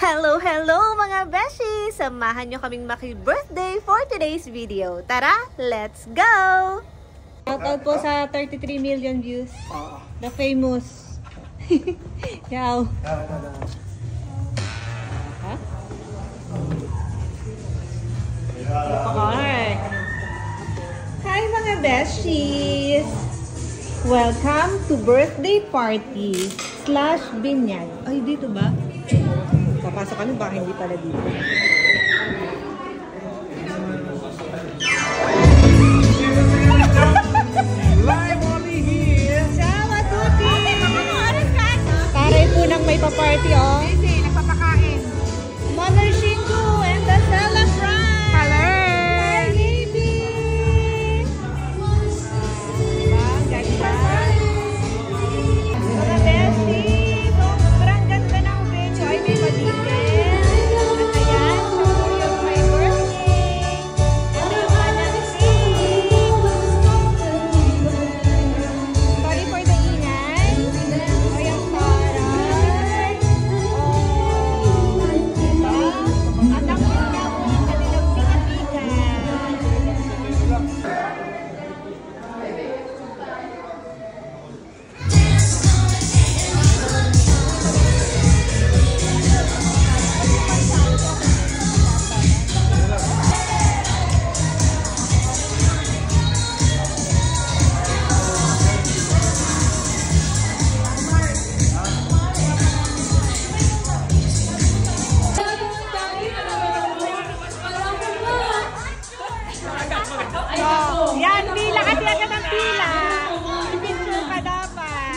Hello, hello mga beshi! Samahan nyo kaming maki-birthday for today's video. Tara, let's go! Shoutout po sa 33 million views. The famous. Yaw. Ha? Alright. Hi mga beshies! Welcome to birthday party / binyag. Ay, dito ba? Papasok kami, baka hindi pala dito. Live only here! Ciao, Tuti! Taray po nang may pa-party, oh. Kasi, nagpapakain. Mother Shingu and the celebrant! Hello! Hi, baby! Diba? Ganda. Mga bestie, sobrang ganda ng venue. Ay, may madingin. At ayan, so yung my birthday. And may manasing. Sorry for the ingay. O yung taray. Oh, diba? Anak ko na po yung kanilang pika-pika. Yan, pila kasi agad ang pila. Picture ka dapat.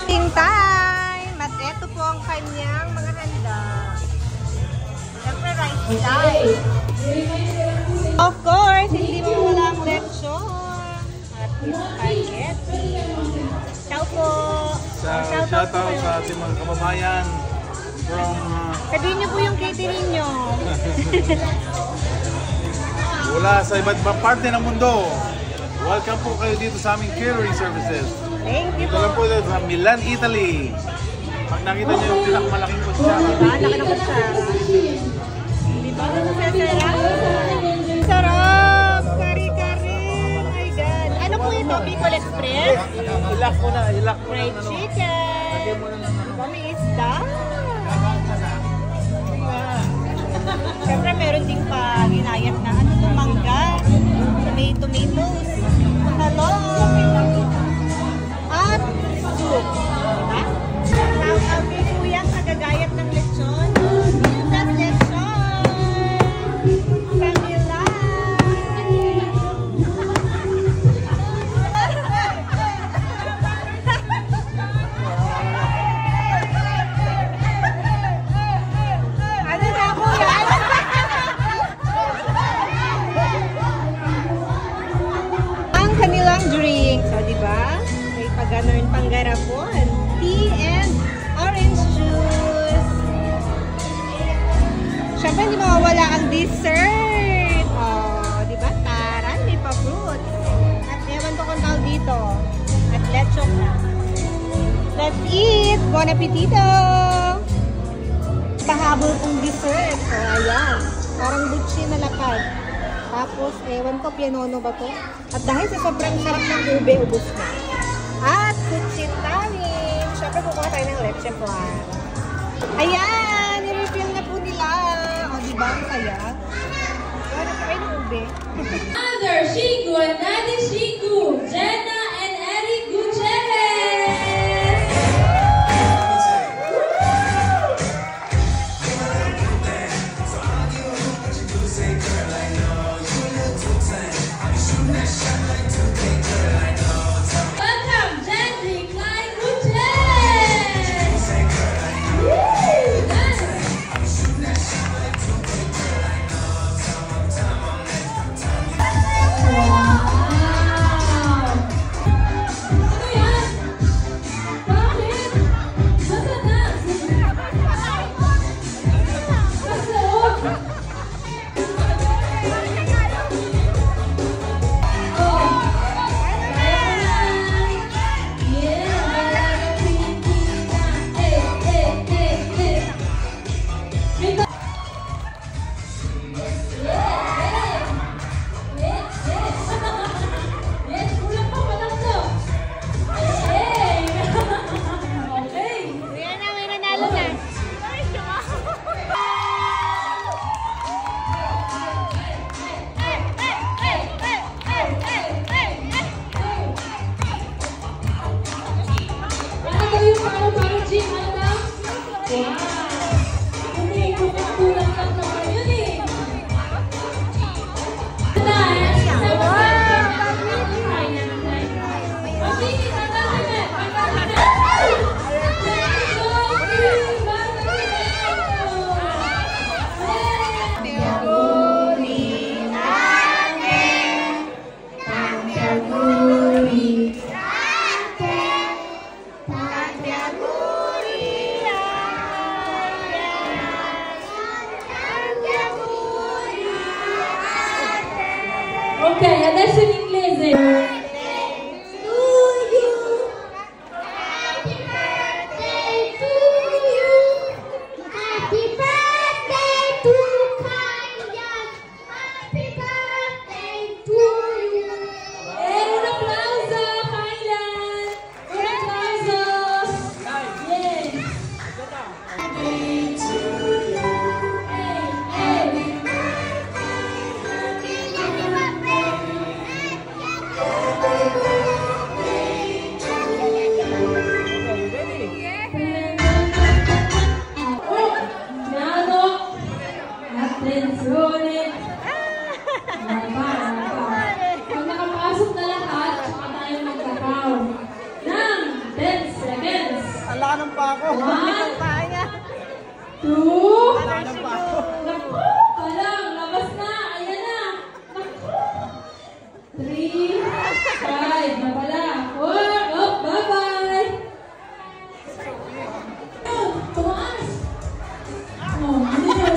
Ting time! At eto po ang kanyang mga handa. Siyempre, rice time. Of course, hindi mo walang lechon. At spaghetti. Ciao po. Shout out sa ating mga kababayan from Sabihin niyo po yung catering niyo. mula sa iba't ibang parte ng mundo. Welcome po kayo dito sa aming catering services. Thank you Dito po. lang po dito sa Milan, Italy. Pag nakita niyo yung pinakamalaking kutsara. Laki ng kutsara. Diba? Sarap. Sarap! Kari-kari! Oh my God! Ano po ito? Bicol Express? Ilak mo na, ilak mo na. Fried chicken! Lagyan mo na ng ano. Diba? May isda? Siyempre meron ding pa ginayat na ano to, mangga. May tomatoes. Talong. At soup. Diba? Shout-out kay Kuya sa gagayat ng lechon. That's lechon! Camila! Ano na ako yan? Ang kanilang drinks, o diba? May pag-ganon pang garapon. Tea and orange juice. Siyempre, hindi mawawala ang dessert. O, diba? Taran, may pa-fruits. At ewan ko kung tawag dito. At lechon na. Let's eat! Bon appetito! Pahabol kong dessert. So, ayan. Parang butchi na lapad. Tapos, ewan ko, pianono ba to? At dahil sa sobrang sarap ng ube, ubos na. At kutsit namin. Siyempre, kukuha tayo ng leche flan. Ayan! Nirefill na po nila. O, diba? Ang saya. Kuha na po kayo ng ube. Mother Shingu and Daddy Shingu, Jenna and Eric Gutierrez. Welcome, Jeffrey Klein Gutierrez. Wow. kulang lang naman yun eh. Okay, adesso in inglese. Attenzione! Pag nakapasok na lahat, saka tayo magkakaw. Ng 10 seconds. Ala ka ng pa ako. 1, 2, naku! Palang, labas na! Ayan na! Naku! 3, 5, na pala. 4, oh, bye-bye! Tumaas! Oh, ano.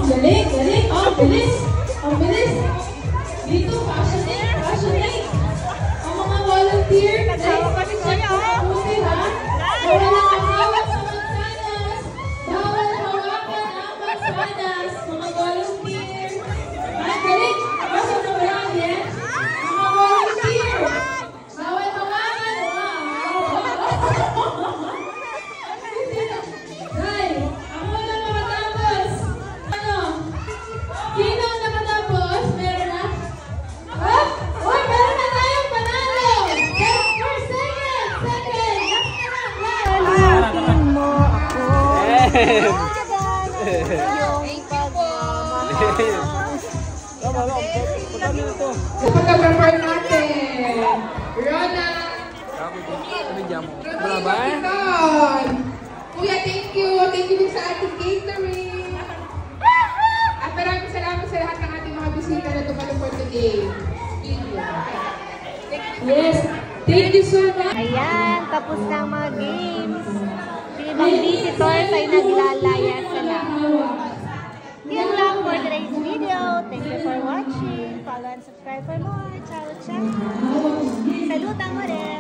Galing, galing. Oh, bilis. Oh, bilis. Dito, passionate. Ang mga volunteer, check po mabuti, ha? Bawal ang hawak sa mansanas. Bawal hawakan ang mansanas. Mga volunteer. Ay, galing. Pasok na marami, eh? Mga volunteer. Bawal hawakan. Ay, ako na makatapos. Sino ang nakatapos? Meron na? Oh! Uy, meron na tayong panalo! 10 seconds! Halatin mo ako. Yung pagmamahal. Pagka-prepare natin. Rona. Rodrigo. Kuya, thank you. Thank you din sa ating catering. At maraming salamat sa lahat ng ating mga bisita na tumalo for today. Yes. Thank you so much. Ayan, tapos na ang mga games. Yung mga visitors ay naglalaya sila. Yun lang for today's video. Thank you for watching. Follow and subscribe for more. Ciao, ciao. Salutang mo rin.